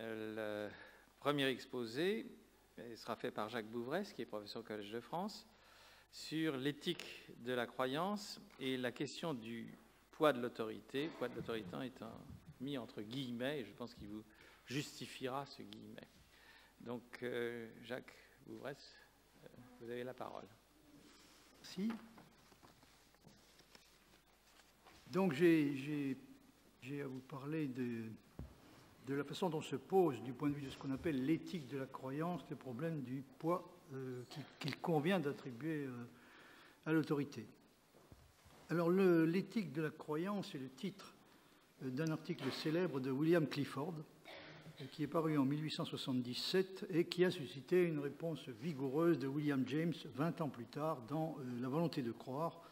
Le premier exposé sera fait par Jacques Bouvresse, qui est professeur au Collège de France, sur l'éthique de la croyance et la question du poids de l'autorité. Le poids de l'autorité étant mis entre guillemets, et je pense qu'il vous justifiera ce guillemet. Donc, Jacques Bouvresse, vous avez la parole. Merci. Donc, j'ai à vous parler de la façon dont se pose, du point de vue de ce qu'on appelle l'éthique de la croyance, le problème du poids qu'il convient d'attribuer à l'autorité. Alors, l'éthique de la croyance est le titre d'un article célèbre de William Clifford, qui est paru en 1877 et qui a suscité une réponse vigoureuse de William James 20 ans plus tard dans La volonté de croire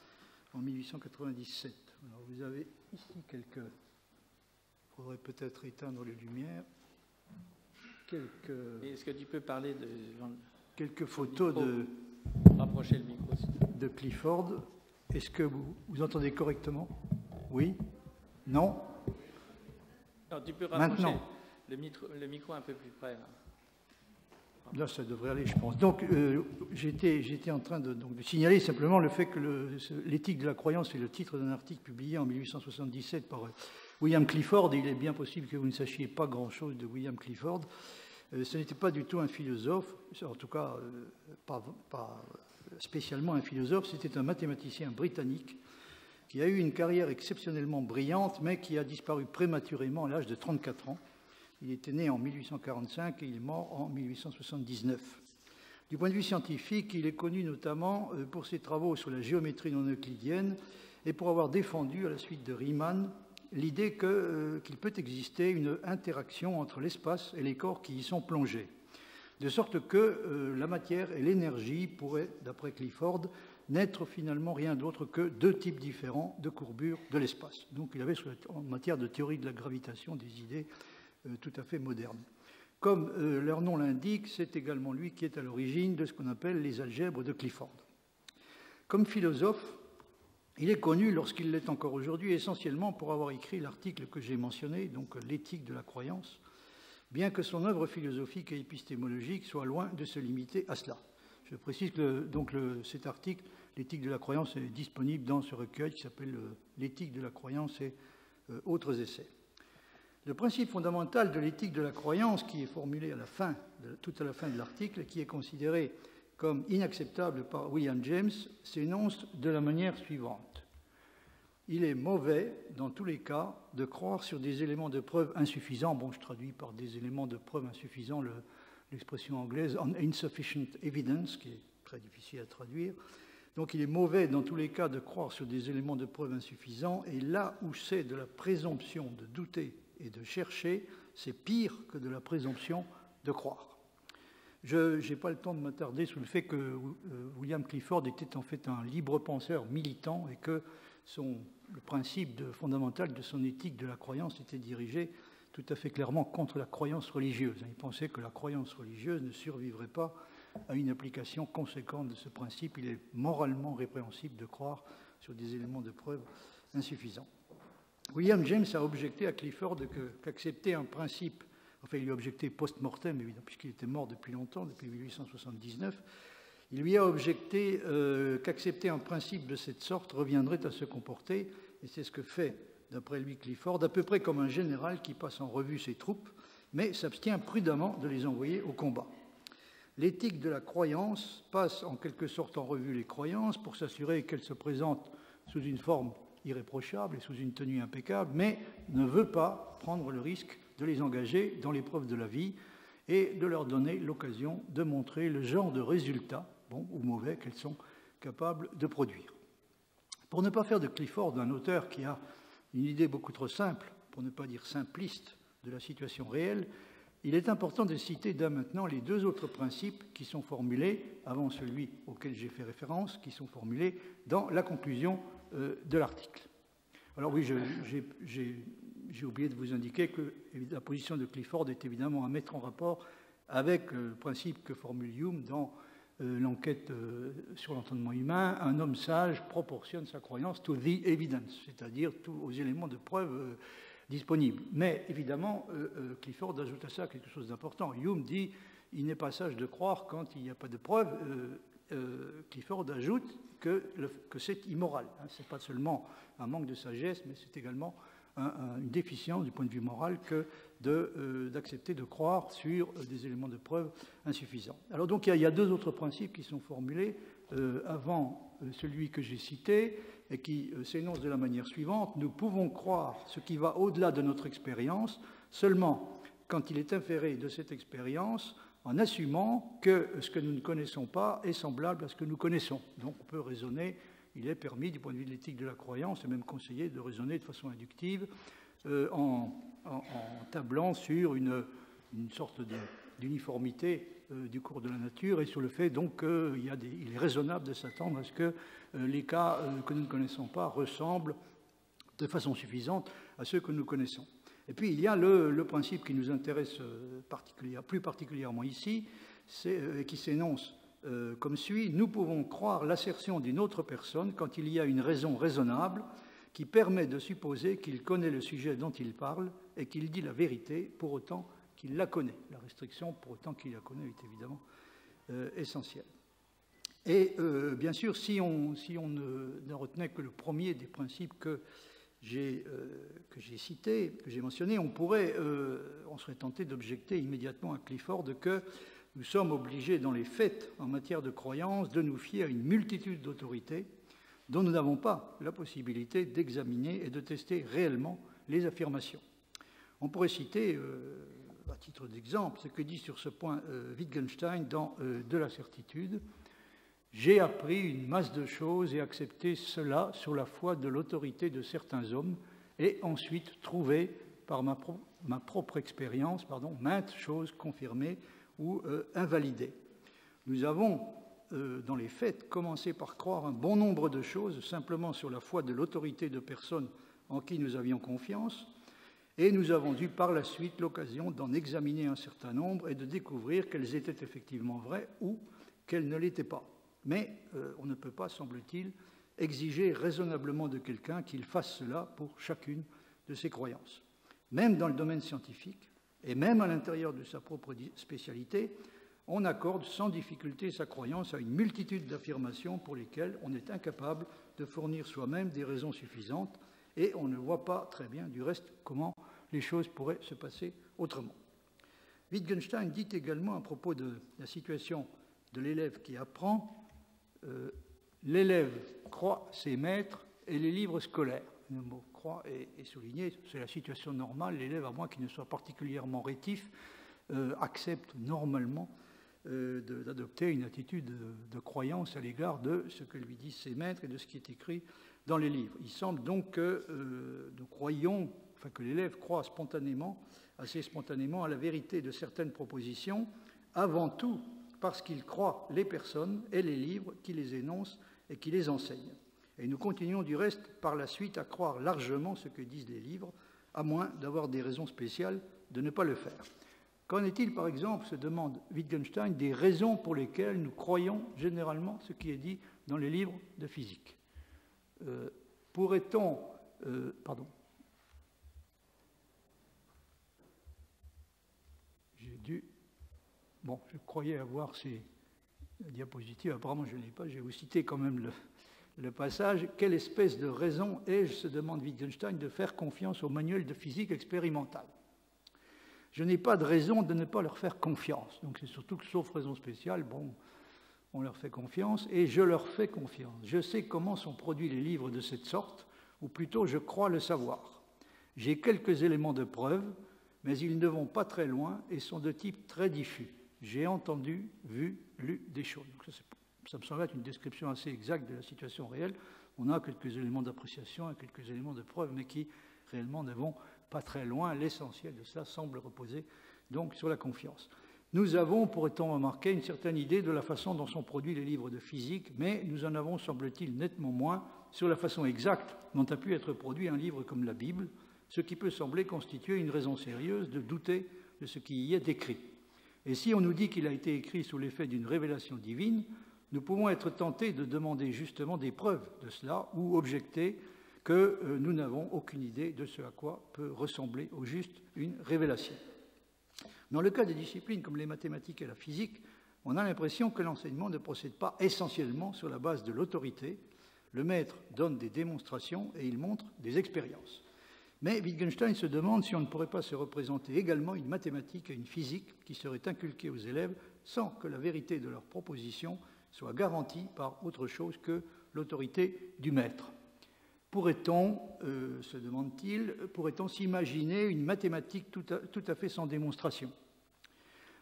en 1897. Alors, vous avez ici quelques... Il faudrait peut-être éteindre les lumières. Est-ce que tu peux parler de... Quelques photos Rapprocher le micro. De Clifford. Est-ce que vous entendez correctement? Oui? Non? Non, tu peux rapprocher maintenant le micro un peu plus près. Là, ça devrait aller, je pense. Donc, j'étais en train de signaler simplement le fait que l'éthique de la croyance est le titre d'un article publié en 1877 par William Clifford. Et il est bien possible que vous ne sachiez pas grand-chose de William Clifford. Ce n'était pas du tout un philosophe, en tout cas pas spécialement un philosophe, c'était un mathématicien britannique qui a eu une carrière exceptionnellement brillante, mais qui a disparu prématurément à l'âge de 34 ans. Il était né en 1845 et il est mort en 1879. Du point de vue scientifique, il est connu notamment pour ses travaux sur la géométrie non euclidienne et pour avoir défendu, à la suite de Riemann, l'idée qu'il peut exister une interaction entre l'espace et les corps qui y sont plongés. De sorte que la matière et l'énergie pourraient, d'après Clifford, n'être finalement rien d'autre que deux types différents de courbures de l'espace. Donc il avait, en matière de théorie de la gravitation, des idées tout à fait modernes. Comme leur nom l'indique, c'est également lui qui est à l'origine de ce qu'on appelle les algèbres de Clifford. Comme philosophe, il est connu, lorsqu'il l'est encore aujourd'hui, essentiellement pour avoir écrit l'article que j'ai mentionné, donc l'éthique de la croyance, bien que son œuvre philosophique et épistémologique soit loin de se limiter à cela. Je précise que cet article, l'éthique de la croyance, est disponible dans ce recueil qui s'appelle l'éthique de la croyance et autres essais. Le principe fondamental de l'éthique de la croyance, qui est formulé tout à la fin de l'article, et qui est considéré comme inacceptable par William James, s'énonce de la manière suivante. Il est mauvais, dans tous les cas, de croire sur des éléments de preuve insuffisants. Bon, je traduis par des éléments de preuve insuffisants l'expression anglaise « on insufficient evidence », qui est très difficile à traduire. Donc, il est mauvais, dans tous les cas, de croire sur des éléments de preuve insuffisants. Et là où c'est de la présomption de douter et de chercher, c'est pire que de la présomption de croire. Je n'ai pas le temps de m'attarder sur le fait que William Clifford était en fait un libre penseur militant et que le principe fondamental de son éthique de la croyance était dirigé tout à fait clairement contre la croyance religieuse. Il pensait que la croyance religieuse ne survivrait pas à une application conséquente de ce principe. Il est moralement répréhensible de croire sur des éléments de preuve insuffisants. William James a objecté à Clifford qu'accepter un principe, enfin il lui a objecté post-mortem évidemment, puisqu'il était mort depuis longtemps, depuis 1879, il lui a objecté qu'accepter un principe de cette sorte reviendrait à se comporter, et c'est ce que fait, d'après lui, Clifford, à peu près comme un général qui passe en revue ses troupes, mais s'abstient prudemment de les envoyer au combat. L'éthique de la croyance passe en quelque sorte en revue les croyances pour s'assurer qu'elles se présentent sous une forme irréprochable et sous une tenue impeccable, mais ne veut pas prendre le risque de les engager dans l'épreuve de la vie et de leur donner l'occasion de montrer le genre de résultats, bons ou mauvais, qu'elles sont capables de produire. Pour ne pas faire de Clifford un auteur qui a une idée beaucoup trop simple, pour ne pas dire simpliste, de la situation réelle, il est important de citer dès maintenant les deux autres principes qui sont formulés, avant celui auquel j'ai fait référence, qui sont formulés dans la conclusion de l'article. Alors oui, j'ai oublié de vous indiquer que la position de Clifford est évidemment à mettre en rapport avec le principe que formule Hume dans l'enquête sur l'entendement humain. Un homme sage proportionne sa croyance to the evidence, c'est-à-dire aux éléments de preuve disponible. Mais évidemment, Clifford ajoute à ça quelque chose d'important. Hume dit il n'est pas sage de croire quand il n'y a pas de preuves. Clifford ajoute que c'est immoral. Ce n'est pas seulement un manque de sagesse, mais c'est également une déficience du point de vue moral que d'accepter de croire sur des éléments de preuve insuffisants. Alors donc il y a deux autres principes qui sont formulés avant celui que j'ai cité et qui s'énoncent de la manière suivante. Nous pouvons croire ce qui va au-delà de notre expérience seulement quand il est inféré de cette expérience en assumant que ce que nous ne connaissons pas est semblable à ce que nous connaissons. Donc on peut raisonner, il est permis du point de vue de l'éthique de la croyance et même conseillé de raisonner de façon inductive en tablant sur une sorte d'uniformité du cours de la nature et sur le fait donc qu'il est raisonnable de s'attendre à ce que les cas que nous ne connaissons pas ressemblent de façon suffisante à ceux que nous connaissons. Et puis il y a le principe qui nous intéresse plus particulièrement ici, qui s'énonce comme suit: nous pouvons croire l'assertion d'une autre personne quand il y a une raison raisonnable qui permet de supposer qu'il connaît le sujet dont il parle et qu'il dit la vérité pour autant qu'il la connaît. La restriction pour autant qu'il la connaît est évidemment essentielle. Et bien sûr, si on ne retenait que le premier des principes que j'ai cité, que j'ai mentionné, on serait tenté d'objecter immédiatement à Clifford que nous sommes obligés dans les faits en matière de croyance de nous fier à une multitude d'autorités dont nous n'avons pas la possibilité d'examiner et de tester réellement les affirmations. On pourrait citer, à titre d'exemple, ce que dit sur ce point Wittgenstein dans De la certitude. J'ai appris une masse de choses et accepté cela sur la foi de l'autorité de certains hommes et ensuite trouvé par ma propre expérience maintes choses confirmées ou invalidées. Nous avons, dans les faits, commencé par croire un bon nombre de choses simplement sur la foi de l'autorité de personnes en qui nous avions confiance, et nous avons eu par la suite l'occasion d'en examiner un certain nombre et de découvrir qu'elles étaient effectivement vraies ou qu'elles ne l'étaient pas. Mais on ne peut pas, semble-t-il, exiger raisonnablement de quelqu'un qu'il fasse cela pour chacune de ses croyances. Même dans le domaine scientifique, et même à l'intérieur de sa propre spécialité, on accorde sans difficulté sa croyance à une multitude d'affirmations pour lesquelles on est incapable de fournir soi-même des raisons suffisantes, et on ne voit pas très bien, du reste, comment les choses pourraient se passer autrement. Wittgenstein dit également à propos de la situation de l'élève qui apprend: l'élève croit ses maîtres et les livres scolaires. Le mot « croit » est souligné, c'est la situation normale. L'élève, à moins qu'il ne soit particulièrement rétif, accepte normalement d'adopter une attitude de croyance à l'égard de ce que lui disent ses maîtres et de ce qui est écrit dans les livres. Il semble donc que que l'élève croit assez spontanément à la vérité de certaines propositions, avant tout parce qu'il croit les personnes et les livres qui les énoncent et qui les enseignent. Et nous continuons du reste par la suite à croire largement ce que disent les livres, à moins d'avoir des raisons spéciales de ne pas le faire. Qu'en est-il, par exemple, se demande Wittgenstein, des raisons pour lesquelles nous croyons généralement ce qui est dit dans les livres de physique? Pourrait-on... je croyais avoir ces diapositives, apparemment je ne l'ai pas, je vais vous citer quand même le passage. Quelle espèce de raison ai-je, se demande Wittgenstein, de faire confiance aux manuels de physique expérimentale? Je n'ai pas de raison de ne pas leur faire confiance. Donc c'est surtout que, sauf raison spéciale, on leur fait confiance, et je leur fais confiance. Je sais comment sont produits les livres de cette sorte, ou plutôt je crois le savoir. J'ai quelques éléments de preuve, mais ils ne vont pas très loin et sont de type très diffus. J'ai entendu, vu, lu des choses. Donc ça me semble être une description assez exacte de la situation réelle. On a quelques éléments d'appréciation et quelques éléments de preuve, mais qui réellement ne vont pas très loin. L'essentiel de cela semble reposer donc sur la confiance. Nous avons, pourrait-on remarquer, une certaine idée de la façon dont sont produits les livres de physique, mais nous en avons, semble-t-il, nettement moins sur la façon exacte dont a pu être produit un livre comme la Bible, ce qui peut sembler constituer une raison sérieuse de douter de ce qui y est écrit. Et si on nous dit qu'il a été écrit sous l'effet d'une révélation divine, nous pouvons être tentés de demander justement des preuves de cela ou objecter que nous n'avons aucune idée de ce à quoi peut ressembler au juste une révélation. Dans le cas des disciplines comme les mathématiques et la physique, on a l'impression que l'enseignement ne procède pas essentiellement sur la base de l'autorité. Le maître donne des démonstrations et il montre des expériences. Mais Wittgenstein se demande si on ne pourrait pas se représenter également une mathématique et une physique qui seraient inculquées aux élèves sans que la vérité de leurs propositions soit garantie par autre chose que l'autorité du maître. Pourrait-on, se demande-t-il, pourrait-on s'imaginer une mathématique tout à fait sans démonstration ?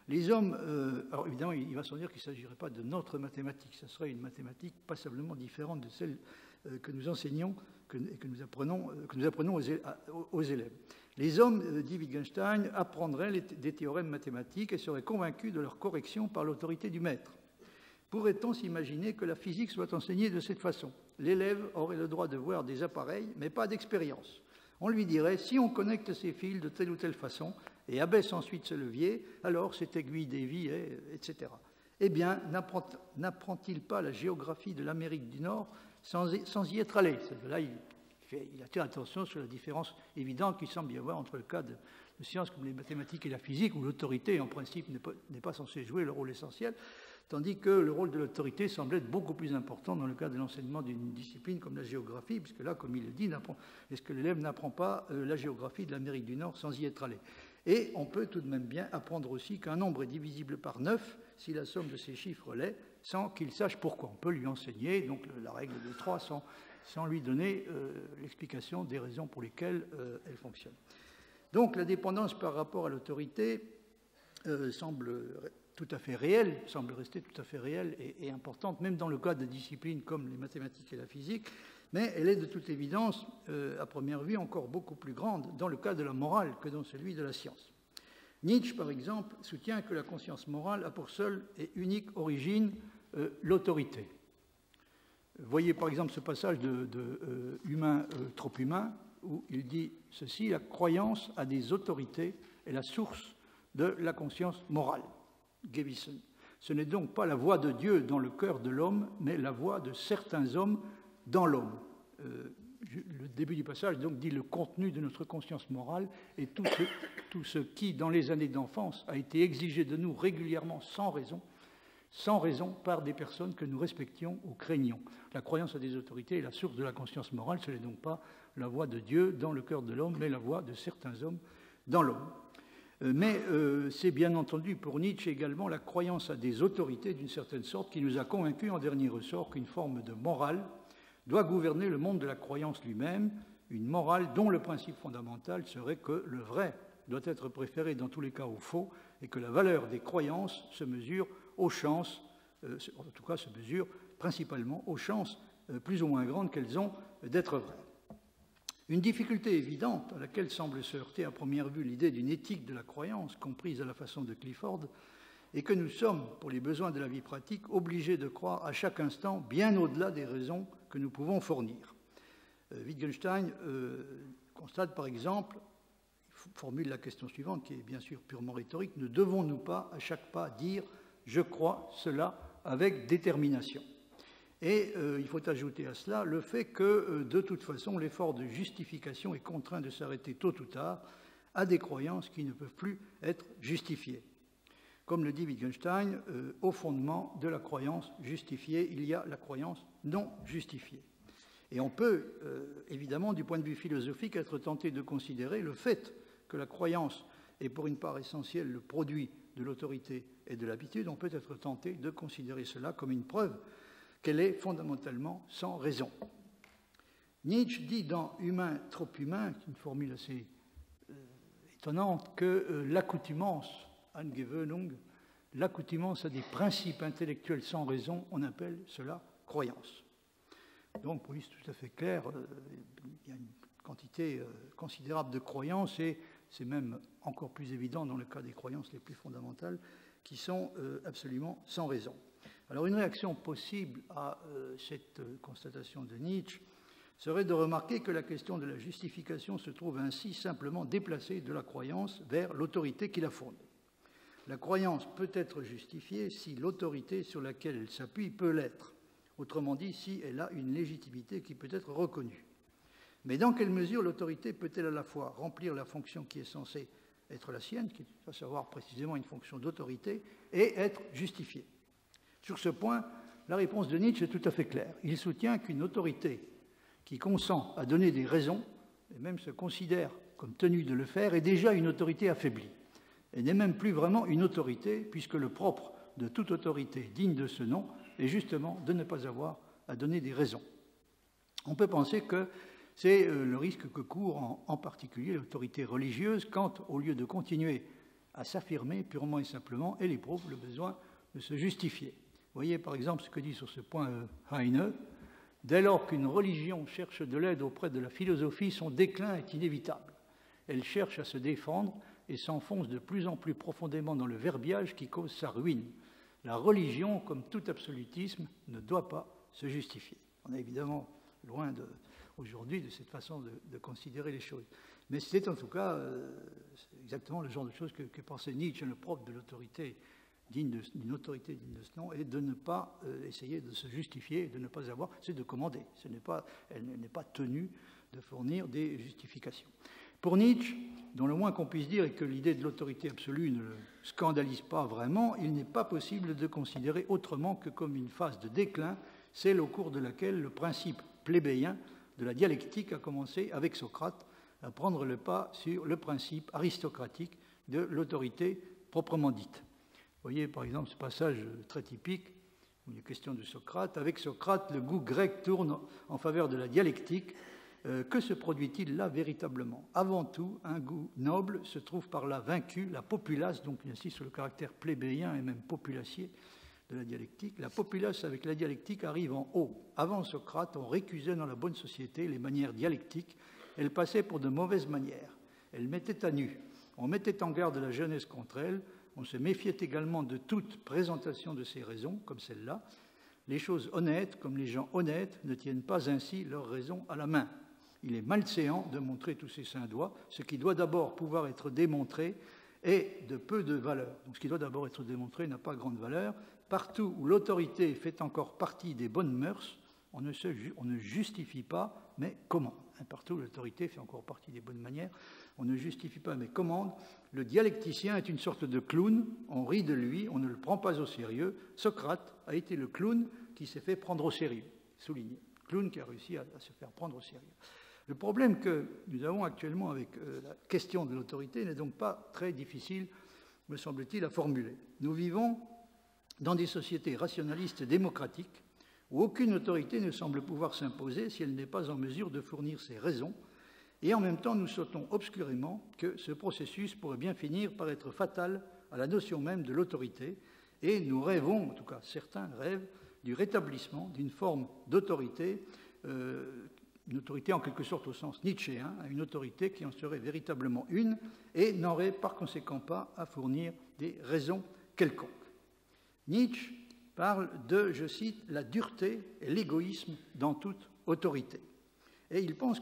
Les hommes, alors évidemment, il va sans dire qu'il ne s'agirait pas de notre mathématique, ce serait une mathématique passablement différente de celle que nous enseignons, que nous apprenons aux élèves. Les hommes, dit Wittgenstein, apprendraient des théorèmes mathématiques et seraient convaincus de leur correction par l'autorité du maître. Pourrait-on s'imaginer que la physique soit enseignée de cette façon ? L'élève aurait le droit de voir des appareils, mais pas d'expérience. On lui dirait, si on connecte ces fils de telle ou telle façon, et abaisse ensuite ce levier, alors cette aiguille dévie, etc. Eh bien, n'apprend-il pas la géographie de l'Amérique du Nord sans y être allé ? Là, il attire l'attention sur la différence évidente qu'il semble y avoir entre le cas de sciences comme les mathématiques et la physique, où l'autorité, en principe, n'est pas censée jouer le rôle essentiel, tandis que le rôle de l'autorité semble être beaucoup plus important dans le cas de l'enseignement d'une discipline comme la géographie, puisque là, comme il le dit, est-ce que l'élève n'apprend pas la géographie de l'Amérique du Nord sans y être allé ? Et on peut tout de même bien apprendre aussi qu'un nombre est divisible par 9 si la somme de ces chiffres l'est, sans qu'il sache pourquoi. On peut lui enseigner donc la règle de 3 sans lui donner l'explication des raisons pour lesquelles elle fonctionne. Donc la dépendance par rapport à l'autorité semble tout à fait réelle, semble rester tout à fait réelle et importante, même dans le cas de disciplines comme les mathématiques et la physique, mais elle est de toute évidence, à première vue, encore beaucoup plus grande dans le cas de la morale que dans celui de la science. Nietzsche, par exemple, soutient que la conscience morale a pour seule et unique origine l'autorité. Voyez par exemple ce passage de Humain, trop humain, où il dit ceci, la croyance à des autorités est la source de la conscience morale. Gewissen. Ce n'est donc pas la voix de Dieu dans le cœur de l'homme, mais la voix de certains hommes dans l'homme. Le début du passage donc dit le contenu de notre conscience morale et tout ce qui, dans les années d'enfance, a été exigé de nous régulièrement sans raison par des personnes que nous respections ou craignions. La croyance à des autorités est la source de la conscience morale, ce n'est donc pas la voix de Dieu dans le cœur de l'homme, mais la voix de certains hommes dans l'homme. Mais c'est bien entendu pour Nietzsche également la croyance à des autorités d'une certaine sorte qui nous a convaincus en dernier ressort qu'une forme de morale doit gouverner le monde de la croyance lui-même, une morale dont le principe fondamental serait que le vrai doit être préféré dans tous les cas au faux et que la valeur des croyances se mesure aux chances, en tout cas se mesure principalement aux chances plus ou moins grandes qu'elles ont d'être vraies. Une difficulté évidente à laquelle semble se heurter à première vue l'idée d'une éthique de la croyance, comprise à la façon de Clifford, est que nous sommes, pour les besoins de la vie pratique, obligés de croire à chaque instant bien au-delà des raisons que nous pouvons fournir. Wittgenstein constate par exemple, formule la question suivante, qui est bien sûr purement rhétorique, ne devons-nous pas à chaque pas dire « je crois cela » avec détermination ? Et il faut ajouter à cela le fait que, de toute façon, l'effort de justification est contraint de s'arrêter tôt ou tard à des croyances qui ne peuvent plus être justifiées. Comme le dit Wittgenstein, au fondement de la croyance justifiée, il y a la croyance non justifiée. Et on peut, évidemment, du point de vue philosophique, être tenté de considérer le fait que la croyance est pour une part essentielle le produit de l'autorité et de l'habitude, on peut être tenté de considérer cela comme une preuve qu'elle est fondamentalement sans raison. Nietzsche dit dans Humain, trop humain, une formule assez étonnante, que l'accoutumance, Angewöhnung, l'accoutumance à des principes intellectuels sans raison, on appelle cela croyance. Donc, oui, c'est tout à fait clair, il y a une quantité considérable de croyances et c'est même encore plus évident dans le cas des croyances les plus fondamentales qui sont absolument sans raison. Alors une réaction possible à cette constatation de Nietzsche serait de remarquer que la question de la justification se trouve ainsi simplement déplacée de la croyance vers l'autorité qui la fonde. La croyance peut être justifiée si l'autorité sur laquelle elle s'appuie peut l'être, autrement dit si elle a une légitimité qui peut être reconnue. Mais dans quelle mesure l'autorité peut-elle à la fois remplir la fonction qui est censée être la sienne, qui est à savoir précisément une fonction d'autorité, et être justifiée? Sur ce point, la réponse de Nietzsche est tout à fait claire. Il soutient qu'une autorité qui consent à donner des raisons, et même se considère comme tenue de le faire, est déjà une autorité affaiblie. Elle n'est même plus vraiment une autorité, puisque le propre de toute autorité digne de ce nom est justement de ne pas avoir à donner des raisons. On peut penser que c'est le risque que court en particulier l'autorité religieuse quand, au lieu de continuer à s'affirmer purement et simplement, elle éprouve le besoin de se justifier. Vous voyez par exemple ce que dit sur ce point Heine. Dès lors qu'une religion cherche de l'aide auprès de la philosophie, son déclin est inévitable. Elle cherche à se défendre et s'enfonce de plus en plus profondément dans le verbiage qui cause sa ruine. La religion, comme tout absolutisme, ne doit pas se justifier. On est évidemment loin aujourd'hui de cette façon de considérer les choses. Mais c'est en tout cas exactement le genre de choses que pensait Nietzsche, le propre de l'autorité d'une autorité digne de ce nom, et de ne pas essayer de se justifier, et de ne pas avoir, c'est de commander. Elle n'est pas tenue de fournir des justifications. Pour Nietzsche, dont le moins qu'on puisse dire est que l'idée de l'autorité absolue ne le scandalise pas vraiment, il n'est pas possible de considérer autrement que comme une phase de déclin, celle au cours de laquelle le principe plébéien de la dialectique a commencé, avec Socrate, à prendre le pas sur le principe aristocratique de l'autorité proprement dite. Vous voyez par exemple ce passage très typique où il est question de Socrate. Avec Socrate, le goût grec tourne en faveur de la dialectique. Que se produit-il là véritablement? Avant tout, un goût noble se trouve par là vaincu, la populace, donc il insiste sur le caractère plébéien et même populacier de la dialectique. La populace avec la dialectique arrive en haut. Avant Socrate, on récusait dans la bonne société les manières dialectiques. Elles passaient pour de mauvaises manières. Elles mettaient à nu. On mettait en garde la jeunesse contre elles. On se méfiait également de toute présentation de ces raisons, comme celle-là. Les choses honnêtes, comme les gens honnêtes, ne tiennent pas ainsi leurs raisons à la main. Il est malséant de montrer tous ces saints doigts. Ce qui doit d'abord pouvoir être démontré est de peu de valeur. Donc ce qui doit d'abord être démontré n'a pas grande valeur. Partout où l'autorité fait encore partie des bonnes mœurs, on ne justifie pas, mais commande. Partout où l'autorité fait encore partie des bonnes manières, on ne justifie pas, mais commande. Le dialecticien est une sorte de clown, on rit de lui, on ne le prend pas au sérieux. Socrate a été le clown qui s'est fait prendre au sérieux, souligné. Clown qui a réussi à se faire prendre au sérieux. Le problème que nous avons actuellement avec la question de l'autorité n'est donc pas très difficile, me semble-t-il, à formuler. Nous vivons dans des sociétés rationalistes démocratiques où aucune autorité ne semble pouvoir s'imposer si elle n'est pas en mesure de fournir ses raisons, et en même temps nous sautons obscurément que ce processus pourrait bien finir par être fatal à la notion même de l'autorité, et nous rêvons, en tout cas certains rêvent, du rétablissement d'une forme d'autorité, une autorité en quelque sorte au sens nietzschéen, une autorité qui en serait véritablement une et n'aurait par conséquent pas à fournir des raisons quelconques. Nietzsche parle de, je cite, la dureté et l'égoïsme dans toute autorité. Et il pense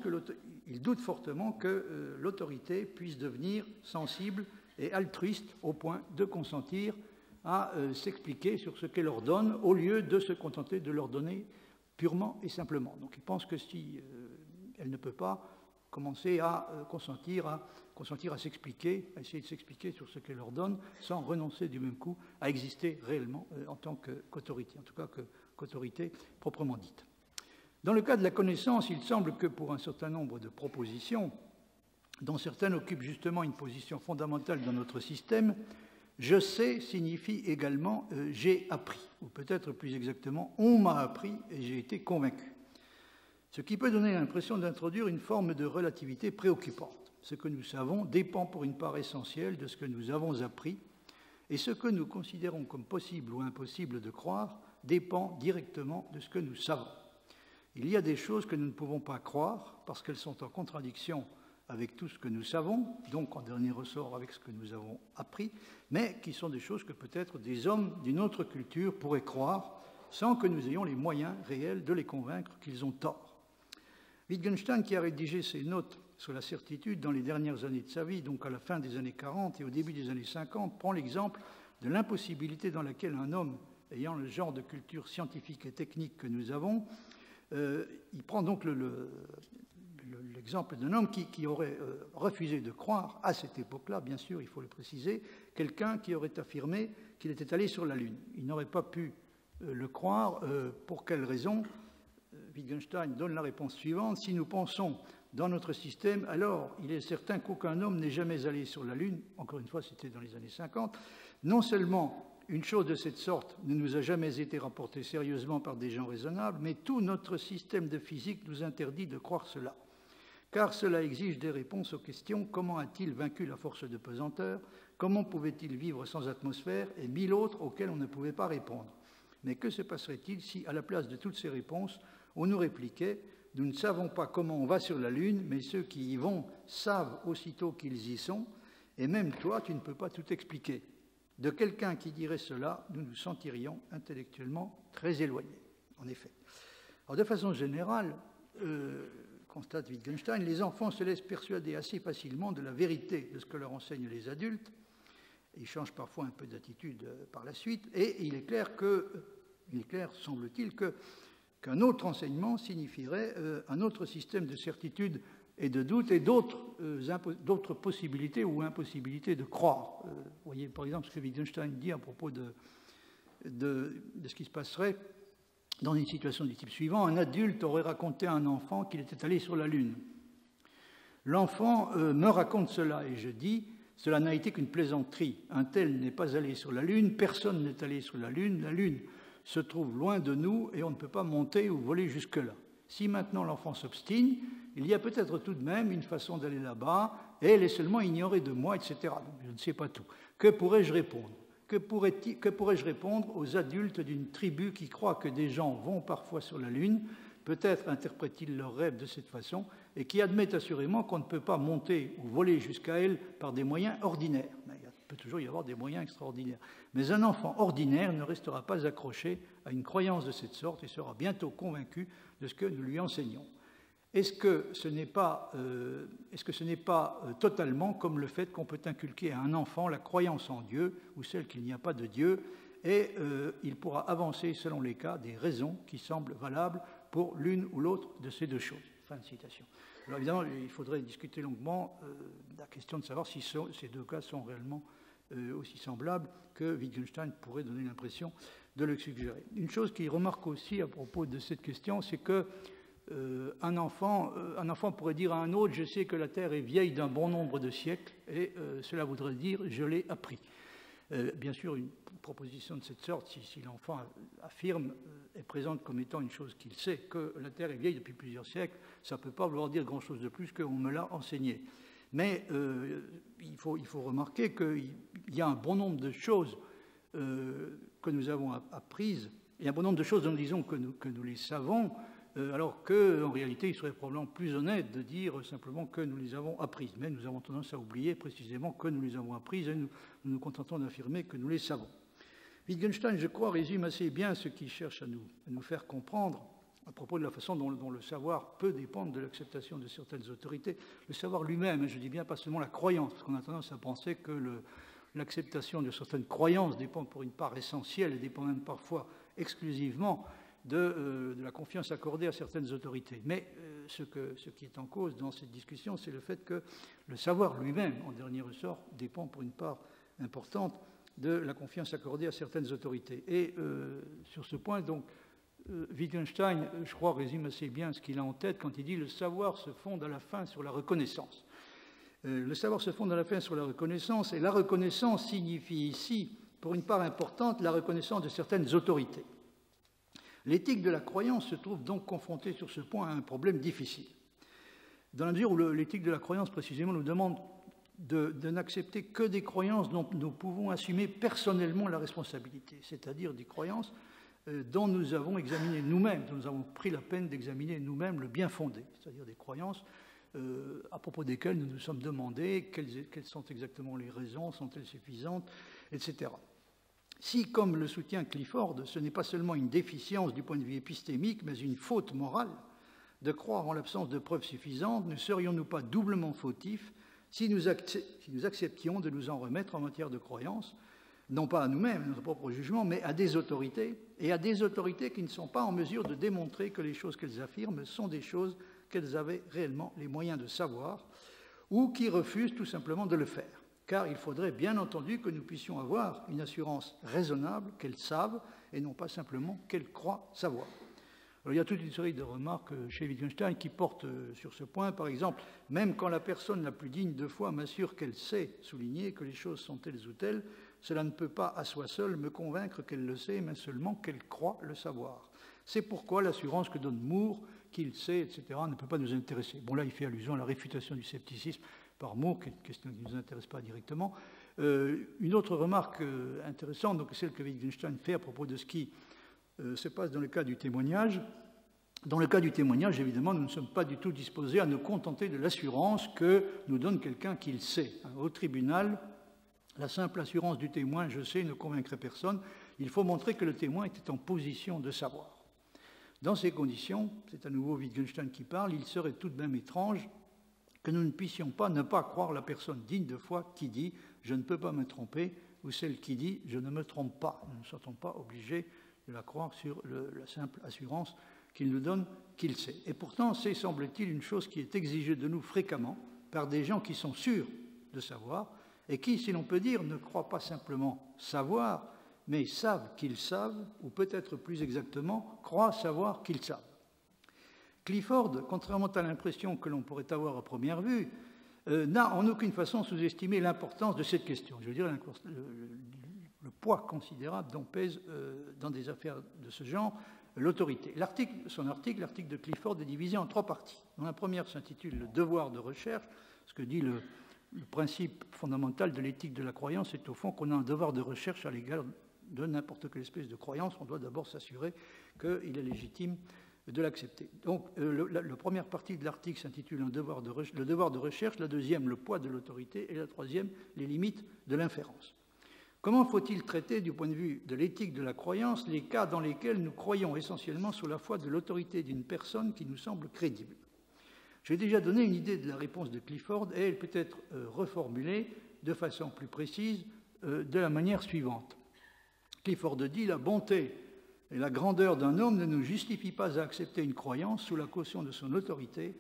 il doute fortement que l'autorité puisse devenir sensible et altruiste au point de consentir à s'expliquer sur ce qu'elle ordonne au lieu de se contenter de l'ordonner purement et simplement. Donc il pense que si elle ne peut pas commencer à consentir à s'expliquer, à essayer de s'expliquer sur ce qu'elle ordonne, sans renoncer du même coup à exister réellement en tant qu'autorité, en tout cas qu'autorité proprement dite. Dans le cas de la connaissance, il semble que pour un certain nombre de propositions, dont certaines occupent justement une position fondamentale dans notre système, je sais signifie également j'ai appris, ou peut-être plus exactement on m'a appris et j'ai été convaincu. Ce qui peut donner l'impression d'introduire une forme de relativité préoccupante. Ce que nous savons dépend pour une part essentielle de ce que nous avons appris, et ce que nous considérons comme possible ou impossible de croire dépend directement de ce que nous savons. Il y a des choses que nous ne pouvons pas croire parce qu'elles sont en contradiction avec tout ce que nous savons, donc en dernier ressort avec ce que nous avons appris, mais qui sont des choses que peut-être des hommes d'une autre culture pourraient croire sans que nous ayons les moyens réels de les convaincre qu'ils ont tort. Wittgenstein, qui a rédigé ses notes sur la certitude dans les dernières années de sa vie, donc à la fin des années 40 et au début des années 50, prend l'exemple de l'impossibilité dans laquelle un homme ayant le genre de culture scientifique et technique que nous avons, il prend donc l'exemple l'exemple d'un homme qui aurait refusé de croire, à cette époque-là, bien sûr, il faut le préciser, quelqu'un qui aurait affirmé qu'il était allé sur la Lune. Il n'aurait pas pu le croire. Pour quelle raison? Wittgenstein donne la réponse suivante. Si nous pensons dans notre système, alors il est certain qu'aucun homme n'est jamais allé sur la Lune. Encore une fois, c'était dans les années 50. Non seulement une chose de cette sorte ne nous a jamais été rapportée sérieusement par des gens raisonnables, mais tout notre système de physique nous interdit de croire cela. Car cela exige des réponses aux questions. Comment a-t-il vaincu la force de pesanteur? Comment pouvait-il vivre sans atmosphère? Et 1000 autres auxquelles on ne pouvait pas répondre. Mais que se passerait-il si, à la place de toutes ces réponses, on nous répliquait « Nous ne savons pas comment on va sur la Lune, mais ceux qui y vont savent aussitôt qu'ils y sont, et même toi, tu ne peux pas tout expliquer. » De quelqu'un qui dirait cela, nous nous sentirions intellectuellement très éloignés. En effet. Alors, de façon générale, constate Wittgenstein, les enfants se laissent persuader assez facilement de la vérité de ce que leur enseignent les adultes. Ils changent parfois un peu d'attitude par la suite, et il est clair, semble-t-il, qu'un autre enseignement signifierait un autre système de certitude et de doute et d'autres possibilités ou impossibilités de croire. Vous voyez par exemple ce que Wittgenstein dit à propos de ce qui se passerait dans une situation du type suivant. Un adulte aurait raconté à un enfant qu'il était allé sur la Lune. L'enfant me raconte cela et je dis « Cela n'a été qu'une plaisanterie. Un tel n'est pas allé sur la Lune, personne n'est allé sur la Lune se trouve loin de nous et on ne peut pas monter ou voler jusque-là. Si maintenant l'enfant s'obstine, il y a peut-être tout de même une façon d'aller là-bas et elle est seulement ignorée de moi, etc. Donc, je ne sais pas tout. Que pourrais-je répondre? Que pourrais-je répondre aux adultes d'une tribu qui croit que des gens vont parfois sur la Lune, peut-être interprètent-ils leurs rêves de cette façon, et qui admettent assurément qu'on ne peut pas monter ou voler jusqu'à elle par des moyens ordinaires. Il peut toujours y avoir des moyens extraordinaires. Mais un enfant ordinaire ne restera pas accroché à une croyance de cette sorte et sera bientôt convaincu de ce que nous lui enseignons. Est-ce que ce n'est pas totalement comme le fait qu'on peut inculquer à un enfant la croyance en Dieu ou celle qu'il n'y a pas de Dieu, et il pourra avancer selon les cas des raisons qui semblent valables pour l'une ou l'autre de ces deux choses. Fin de citation. Alors évidemment, il faudrait discuter longuement la question de savoir si ces deux cas sont réellement aussi semblables que Wittgenstein pourrait donner l'impression de le suggérer. Une chose qu'il remarque aussi à propos de cette question, c'est que un enfant pourrait dire à un autre « Je sais que la Terre est vieille d'un bon nombre de siècles » et cela voudrait dire « Je l'ai appris ». Bien sûr, une proposition de cette sorte, si l'enfant affirme, est présente comme étant une chose qu'il sait, que la Terre est vieille depuis plusieurs siècles, ça ne peut pas vouloir dire grand-chose de plus qu'on me l'a enseigné. Mais il faut remarquer qu'il y a un bon nombre de choses que nous avons apprises, et un bon nombre de choses dont nous disons que nous les savons, alors qu'en réalité, il serait probablement plus honnête de dire simplement que nous les avons apprises. Mais nous avons tendance à oublier précisément que nous les avons apprises et nous nous contentons d'affirmer que nous les savons. Wittgenstein, je crois, résume assez bien ce qu'il cherche à nous faire comprendre à propos de la façon dont le savoir peut dépendre de l'acceptation de certaines autorités. Le savoir lui-même, je dis bien pas seulement la croyance, parce qu'on a tendance à penser que l'acceptation de certaines croyances dépend pour une part essentielle et dépend même parfois exclusivement de la confiance accordée à certaines autorités. Mais ce qui est en cause dans cette discussion, c'est le fait que le savoir lui-même, en dernier ressort, dépend pour une part importante de la confiance accordée à certaines autorités. Et sur ce point, donc, Wittgenstein, je crois, résume assez bien ce qu'il a en tête quand il dit « Le savoir se fonde à la fin sur la reconnaissance ». Le savoir se fonde à la fin sur la reconnaissance, et la reconnaissance signifie ici, pour une part importante, la reconnaissance de certaines autorités. L'éthique de la croyance se trouve donc confrontée sur ce point à un problème difficile. Dans la mesure où l'éthique de la croyance, précisément, nous demande de n'accepter que des croyances dont nous pouvons assumer personnellement la responsabilité, c'est-à-dire des croyances dont nous avons examiné nous-mêmes, dont nous avons pris la peine d'examiner nous-mêmes le bien fondé, c'est-à-dire des croyances à propos desquelles nous nous sommes demandé quelles sont exactement les raisons, sont-elles suffisantes, etc. Si, comme le soutient Clifford, ce n'est pas seulement une déficience du point de vue épistémique, mais une faute morale de croire en l'absence de preuves suffisantes, ne serions-nous pas doublement fautifs si nous acceptions de nous en remettre en matière de croyance, non pas à nous-mêmes, à notre propre jugement, mais à des autorités, et à des autorités qui ne sont pas en mesure de démontrer que les choses qu'elles affirment sont des choses qu'elles avaient réellement les moyens de savoir, ou qui refusent tout simplement de le faire. Car il faudrait bien entendu que nous puissions avoir une assurance raisonnable qu'elles savent, et non pas simplement qu'elles croient savoir. Alors, il y a toute une série de remarques chez Wittgenstein qui portent sur ce point. Par exemple, même quand la personne la plus digne de foi m'assure qu'elle sait souligner que les choses sont telles ou telles, cela ne peut pas à soi seul me convaincre qu'elle le sait, mais seulement qu'elle croit le savoir. C'est pourquoi l'assurance que donne Moore, qu'il sait, etc., ne peut pas nous intéresser. Bon, là, il fait allusion à la réfutation du scepticisme par Moore, qui est une question qui ne nous intéresse pas directement. Une autre remarque intéressante, donc celle que Wittgenstein fait à propos de ce qui se passe dans le cas du témoignage. Dans le cas du témoignage, évidemment, nous ne sommes pas du tout disposés à nous contenter de l'assurance que nous donne quelqu'un qui le sait. Au tribunal, la simple assurance du témoin « je sais » ne convaincrait personne. Il faut montrer que le témoin était en position de savoir. Dans ces conditions, c'est à nouveau Wittgenstein qui parle, il serait tout de même étrange que nous ne puissions pas ne pas croire la personne digne de foi qui dit « je ne peux pas me tromper » ou celle qui dit « je ne me trompe pas ». Nous ne sommes pas obligés de la croire sur la simple assurance qu'il nous donne, qu'il sait. Et pourtant, c'est, semble-t-il, une chose qui est exigée de nous fréquemment par des gens qui sont sûrs de savoir et qui, si l'on peut dire, ne croient pas simplement savoir, mais savent qu'ils savent, ou peut-être plus exactement, croient savoir qu'ils savent. Clifford, contrairement à l'impression que l'on pourrait avoir à première vue, n'a en aucune façon sous-estimé l'importance de cette question. Je veux dire, le poids considérable dont pèse dans des affaires de ce genre l'autorité. L'article de Clifford est divisé en 3 parties. Dans la première s'intitule « Le devoir de recherche », ce que dit le principe fondamental de l'éthique de la croyance, c'est au fond qu'on a un devoir de recherche à l'égard de n'importe quelle espèce de croyance. On doit d'abord s'assurer qu'il est légitime de l'accepter. Donc, la première partie de l'article s'intitule « Le devoir de recherche », la deuxième « Le poids de l'autorité » et la troisième « Les limites de l'inférence ». Comment faut-il traiter, du point de vue de l'éthique de la croyance, les cas dans lesquels nous croyons essentiellement sous la foi de l'autorité d'une personne qui nous semble crédible? J'ai déjà donné une idée de la réponse de Clifford et elle peut être reformulée de façon plus précise de la manière suivante. Clifford dit « La bonté et la grandeur d'un homme ne nous justifient pas à accepter une croyance sous la caution de son autorité,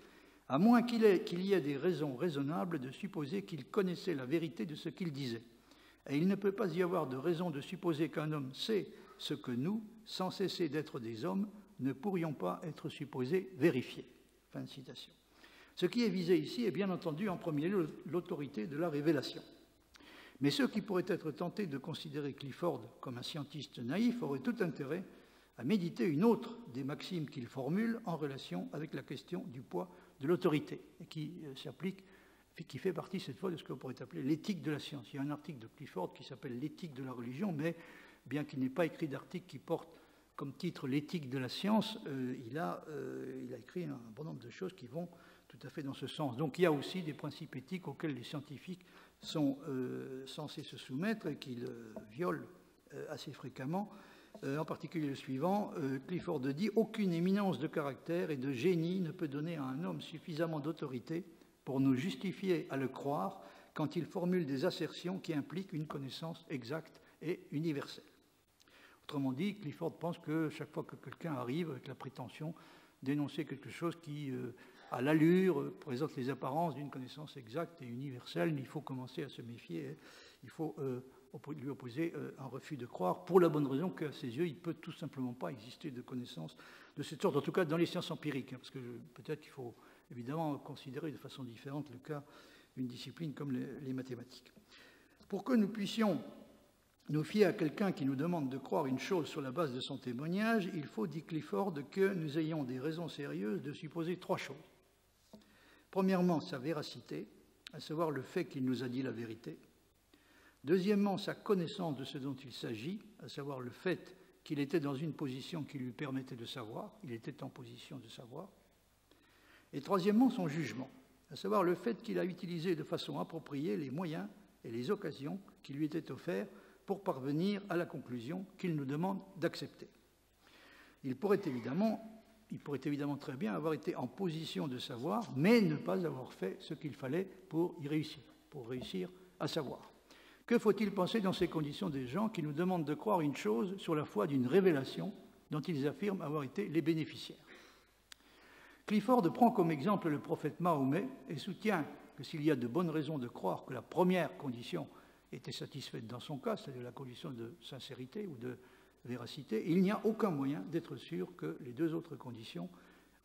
à moins qu'il y ait des raisons raisonnables de supposer qu'il connaissait la vérité de ce qu'il disait. Et il ne peut pas y avoir de raison de supposer qu'un homme sait ce que nous, sans cesser d'être des hommes, ne pourrions pas être supposés vérifier. » Fin de citation. Ce qui est visé ici est bien entendu en premier lieu l'autorité de la révélation. Mais ceux qui pourraient être tentés de considérer Clifford comme un scientiste naïf auraient tout intérêt à méditer une autre des maximes qu'il formule en relation avec la question du poids de l'autorité, et qui fait partie cette fois de ce qu'on pourrait appeler l'éthique de la science. Il y a un article de Clifford qui s'appelle « L'éthique de la religion », mais bien qu'il n'ait pas écrit d'article qui porte comme titre « L'éthique de la science », il a écrit un bon nombre de choses qui vont tout à fait dans ce sens. Donc il y a aussi des principes éthiques auxquels les scientifiques sont censés se soumettre et qu'ils violent assez fréquemment. En particulier le suivant, Clifford dit « Aucune éminence de caractère et de génie ne peut donner à un homme suffisamment d'autorité pour nous justifier à le croire quand il formule des assertions qui impliquent une connaissance exacte et universelle. » Autrement dit, Clifford pense que chaque fois que quelqu'un arrive avec la prétention d'énoncer quelque chose qui, à l'allure, présente les apparences d'une connaissance exacte et universelle, il faut commencer à se méfier, et il faut lui opposer un refus de croire, pour la bonne raison qu'à ses yeux, il ne peut tout simplement pas exister de connaissances de cette sorte, en tout cas dans les sciences empiriques, parce que peut-être qu'il faut évidemment considérer de façon différente le cas d'une discipline comme les mathématiques. Pour que nous puissions nous fier à quelqu'un qui nous demande de croire une chose sur la base de son témoignage, il faut, dit Clifford, que nous ayons des raisons sérieuses de supposer 3 choses. Premièrement, sa véracité, à savoir le fait qu'il nous a dit la vérité. Deuxièmement, sa connaissance de ce dont il s'agit, à savoir le fait qu'il était dans une position qui lui permettait de savoir, il était en position de savoir. Et troisièmement, son jugement, à savoir le fait qu'il a utilisé de façon appropriée les moyens et les occasions qui lui étaient offerts pour parvenir à la conclusion qu'il nous demande d'accepter. Il pourrait évidemment très bien avoir été en position de savoir, mais ne pas avoir fait ce qu'il fallait pour réussir à savoir. Que faut-il penser dans ces conditions des gens qui nous demandent de croire une chose sur la foi d'une révélation dont ils affirment avoir été les bénéficiaires? Clifford prend comme exemple le prophète Mahomet et soutient que s'il y a de bonnes raisons de croire que la première condition était satisfaite dans son cas, c'est-à-dire la condition de sincérité ou de véracité, il n'y a aucun moyen d'être sûr que les deux autres conditions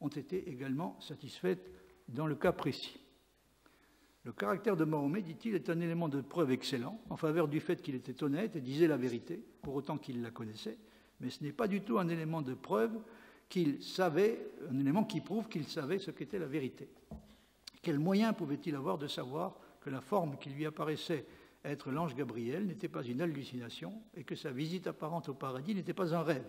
ont été également satisfaites dans le cas précis. Le caractère de Mahomet, dit-il, est un élément de preuve excellent en faveur du fait qu'il était honnête et disait la vérité, pour autant qu'il la connaissait, mais ce n'est pas du tout un élément de preuve qu'il savait, un élément qui prouve qu'il savait ce qu'était la vérité. Quel moyen pouvait-il avoir de savoir que la forme qui lui apparaissait être l'ange Gabriel n'était pas une hallucination et que sa visite apparente au paradis n'était pas un rêve?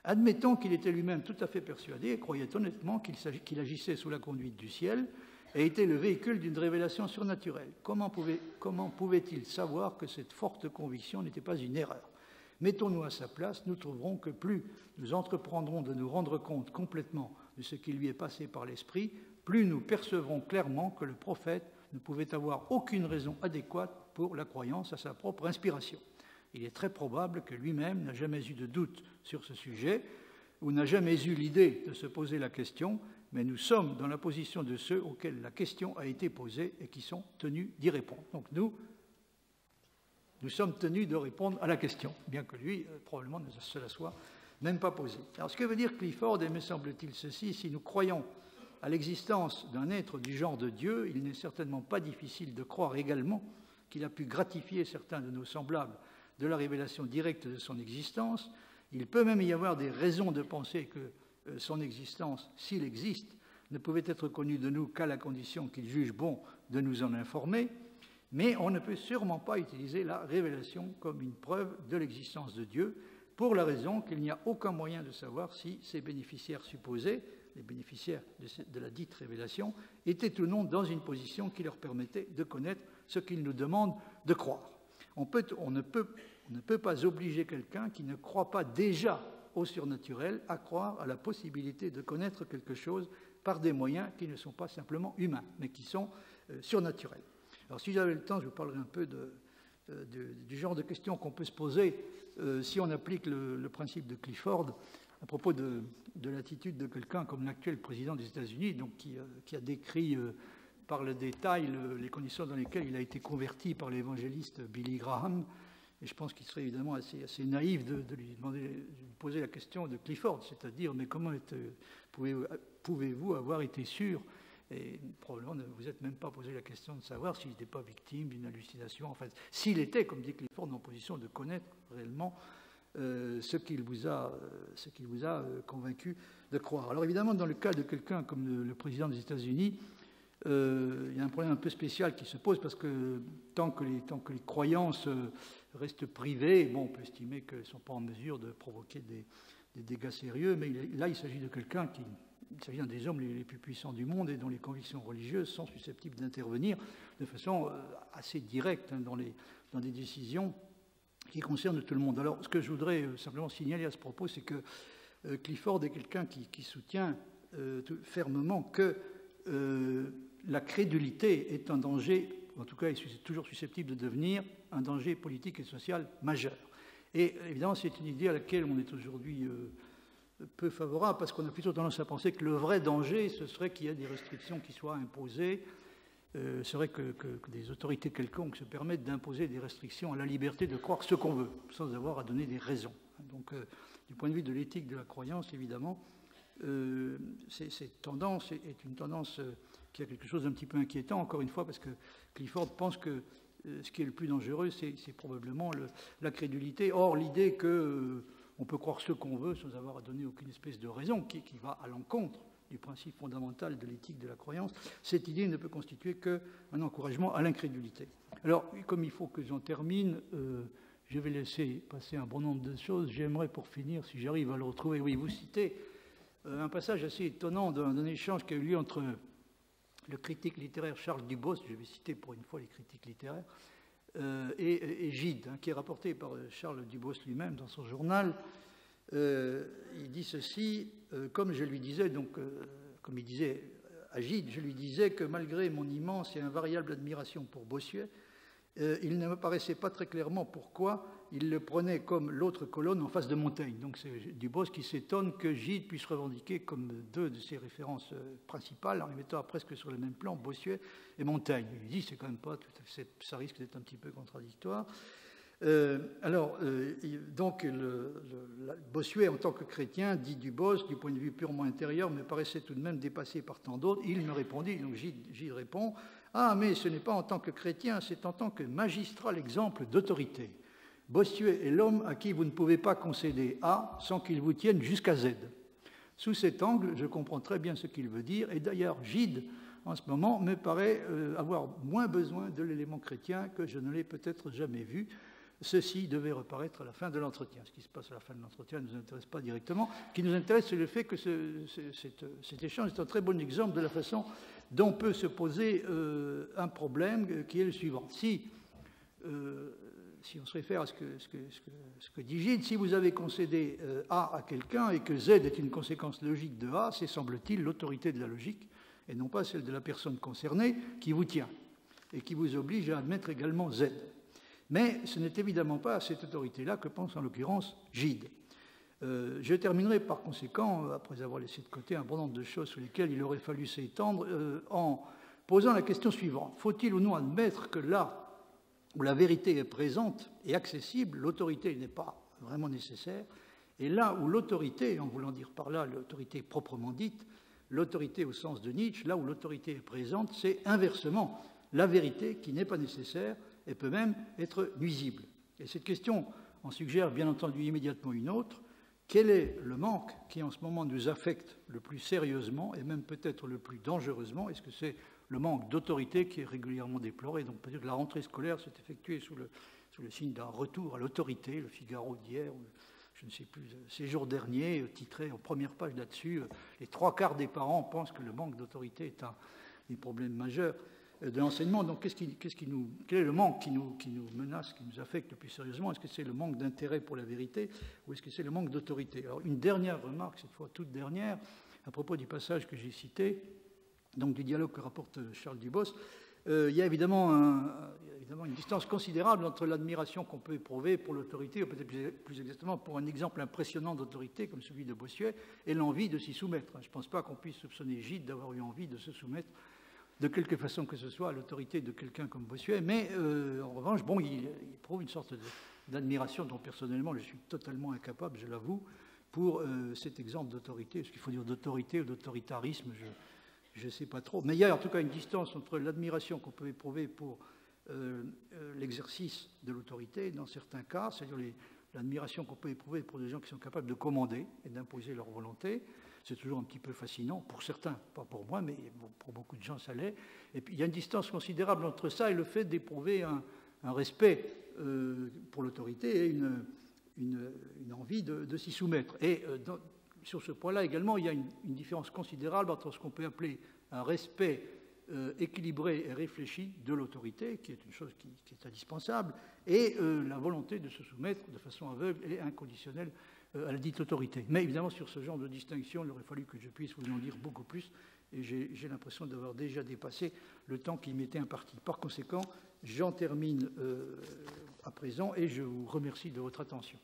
Admettons qu'il était lui-même tout à fait persuadé et croyait honnêtement qu'il agissait sous la conduite du ciel et était le véhicule d'une révélation surnaturelle. Comment pouvait-il savoir que cette forte conviction n'était pas une erreur? Mettons-nous à sa place, nous trouverons que plus nous entreprendrons de nous rendre compte complètement de ce qui lui est passé par l'esprit, plus nous percevrons clairement que le prophète ne pouvait avoir aucune raison adéquate pour la croyance à sa propre inspiration. Il est très probable que lui-même n'a jamais eu de doute sur ce sujet ou n'a jamais eu l'idée de se poser la question, mais nous sommes dans la position de ceux auxquels la question a été posée et qui sont tenus d'y répondre. Donc nous sommes tenus de répondre à la question, bien que lui, probablement, ne se la soit même pas posée. Alors ce que veut dire Clifford, et me semble-t-il ceci, si nous croyons à l'existence d'un être du genre de Dieu, il n'est certainement pas difficile de croire également qu'il a pu gratifier certains de nos semblables de la révélation directe de son existence. Il peut même y avoir des raisons de penser que son existence, s'il existe, ne pouvait être connue de nous qu'à la condition qu'il juge bon de nous en informer, mais on ne peut sûrement pas utiliser la révélation comme une preuve de l'existence de Dieu, pour la raison qu'il n'y a aucun moyen de savoir si ces bénéficiaires supposés, les bénéficiaires de la dite révélation, étaient ou non dans une position qui leur permettait de connaître ce qu'ils nous demandent de croire. On ne peut pas obliger quelqu'un qui ne croit pas déjà au surnaturel à croire à la possibilité de connaître quelque chose par des moyens qui ne sont pas simplement humains, mais qui sont surnaturels. Alors si j'avais le temps, je vous parlerai un peu du genre de questions qu'on peut se poser si on applique le principe de Clifford à propos de l'attitude de quelqu'un comme l'actuel président des États-Unis, donc qui a décrit par le détail les conditions dans lesquelles il a été converti par l'évangéliste Billy Graham. Et je pense qu'il serait évidemment assez naïf de lui poser la question de Clifford, c'est-à-dire, mais comment pouvez-vous avoir été sûr? Et probablement ne vous êtes même pas posé la question de savoir s'il n'était pas victime d'une hallucination. Enfin, s'il était, comme dit Clifford, en position de connaître réellement ce qu'il vous a convaincu de croire. Alors évidemment, dans le cas de quelqu'un comme le président des États-Unis, il y a un problème un peu spécial qui se pose parce que tant que les croyances restent privées, bon, on peut estimer qu'elles ne sont pas en mesure de provoquer des dégâts sérieux, mais là, il s'agit de quelqu'un il s'agit d'un des hommes les plus puissants du monde et dont les convictions religieuses sont susceptibles d'intervenir de façon assez directe dans des décisions qui concernent tout le monde. Alors, ce que je voudrais simplement signaler à ce propos, c'est que Clifford est quelqu'un qui soutient fermement que la crédulité est un danger, en tout cas, est toujours susceptible de devenir un danger politique et social majeur. Et évidemment, c'est une idée à laquelle on est aujourd'hui peu favorable, parce qu'on a plutôt tendance à penser que le vrai danger, ce serait qu'il y ait des restrictions qui soient imposées, serait que des autorités quelconques se permettent d'imposer des restrictions à la liberté de croire ce qu'on veut, sans avoir à donner des raisons. Donc, du point de vue de l'éthique de la croyance, évidemment, cette tendance est une tendance qui a quelque chose d'un petit peu inquiétant, encore une fois, parce que Clifford pense que ce qui est le plus dangereux, c'est probablement la crédulité. Or, l'idée qu'on peut croire ce qu'on veut sans avoir à donner aucune espèce de raison qui va à l'encontre du principe fondamental de l'éthique de la croyance, cette idée ne peut constituer qu'un encouragement à l'incrédulité. Alors, comme il faut que j'en termine, je vais laisser passer un bon nombre de choses. J'aimerais, pour finir, si j'arrive à le retrouver, oui, vous citez un passage assez étonnant d'un échange qui a eu lieu entre le critique littéraire Charles Dubos, je vais citer pour une fois les critiques littéraires, et Gide, qui est rapporté par Charles Dubos lui-même dans son journal. Il dit ceci, comme je lui disais, comme il disait à Gide, je lui disais que malgré mon immense et invariable admiration pour Bossuet, il ne me paraissait pas très clairement pourquoi il le prenait comme l'autre colonne en face de Montaigne. Donc c'est Dubos qui s'étonne que Gide puisse revendiquer comme deux de ses références principales, en les mettant presque sur le même plan, Bossuet et Montaigne. Il dit c'est quand même pas tout à fait, ça risque d'être un petit peu contradictoire. Donc Bossuet, en tant que chrétien, dit Dubos, du point de vue purement intérieur, me paraissait tout de même dépassé par tant d'autres. Il me répondit, donc Gide répond, ah, mais ce n'est pas en tant que chrétien, c'est en tant que magistral exemple d'autorité. Bossuet est l'homme à qui vous ne pouvez pas concéder A sans qu'il vous tienne jusqu'à Z. Sous cet angle, je comprends très bien ce qu'il veut dire, et d'ailleurs, Gide, en ce moment, me paraît avoir moins besoin de l'élément chrétien que je ne l'ai peut-être jamais vu. Ceci devait reparaître à la fin de l'entretien. Ce qui se passe à la fin de l'entretien ne nous intéresse pas directement. Ce qui nous intéresse, c'est le fait que cet échange est un très bon exemple de la façon dont peut se poser un problème qui est le suivant. Si on se réfère à ce que dit Gide, si vous avez concédé A à quelqu'un et que Z est une conséquence logique de A, c'est, semble-t-il, l'autorité de la logique, et non pas celle de la personne concernée, qui vous tient, et qui vous oblige à admettre également Z. Mais ce n'est évidemment pas à cette autorité-là que pense en l'occurrence Gide. Je terminerai par conséquent, après avoir laissé de côté un bon nombre de choses sur lesquelles il aurait fallu s'étendre, en posant la question suivante. Faut-il ou non admettre que là où la vérité est présente et accessible, l'autorité n'est pas vraiment nécessaire, et là où l'autorité, en voulant dire par là l'autorité proprement dite, l'autorité au sens de Nietzsche, là où l'autorité est présente, c'est inversement la vérité qui n'est pas nécessaire et peut même être nuisible. Et cette question en suggère bien entendu immédiatement une autre. Quel est le manque qui en ce moment nous affecte le plus sérieusement et même peut-être le plus dangereusement? Est-ce que c'est le manque d'autorité qui est régulièrement déploré? Donc peut-être que la rentrée scolaire s'est effectuée sous le signe d'un retour à l'autorité. Le Figaro d'hier, je ne sais plus, ces jours derniers, titré en première page là-dessus, les 3/4 des parents pensent que le manque d'autorité est un des problèmes majeurs de l'enseignement. Donc quel est le manque qui nous menace, qui nous affecte le plus sérieusement? Est-ce que c'est le manque d'intérêt pour la vérité ou est-ce que c'est le manque d'autorité? Alors une dernière remarque, cette fois toute dernière, à propos du passage que j'ai cité, donc du dialogue que rapporte Charles Dubos. Il y a évidemment une distance considérable entre l'admiration qu'on peut éprouver pour l'autorité, ou peut-être plus exactement pour un exemple impressionnant d'autorité comme celui de Bossuet, et l'envie de s'y soumettre. Je ne pense pas qu'on puisse soupçonner Gide d'avoir eu envie de se soumettre de quelque façon que ce soit à l'autorité de quelqu'un comme Bossuet, mais en revanche, il éprouve une sorte d'admiration dont personnellement je suis totalement incapable, je l'avoue, pour cet exemple d'autorité. Est-ce qu'il faut dire d'autorité ou d'autoritarisme? Je ne sais pas trop. Mais il y a en tout cas une distance entre l'admiration qu'on peut éprouver pour l'exercice de l'autorité, dans certains cas, c'est-à-dire l'admiration qu'on peut éprouver pour des gens qui sont capables de commander et d'imposer leur volonté. C'est toujours un petit peu fascinant, pour certains, pas pour moi, mais pour beaucoup de gens ça l'est. Et puis il y a une distance considérable entre ça et le fait d'éprouver un respect pour l'autorité et une envie de s'y soumettre. Et sur ce point-là également, il y a une différence considérable entre ce qu'on peut appeler un respect équilibré et réfléchi de l'autorité, qui est une chose qui est indispensable, et la volonté de se soumettre de façon aveugle et inconditionnelle à la dite autorité. Mais évidemment, sur ce genre de distinction, il aurait fallu que je puisse vous en dire beaucoup plus, et j'ai l'impression d'avoir déjà dépassé le temps qui m'était imparti. Par conséquent, j'en termine à présent, et je vous remercie de votre attention.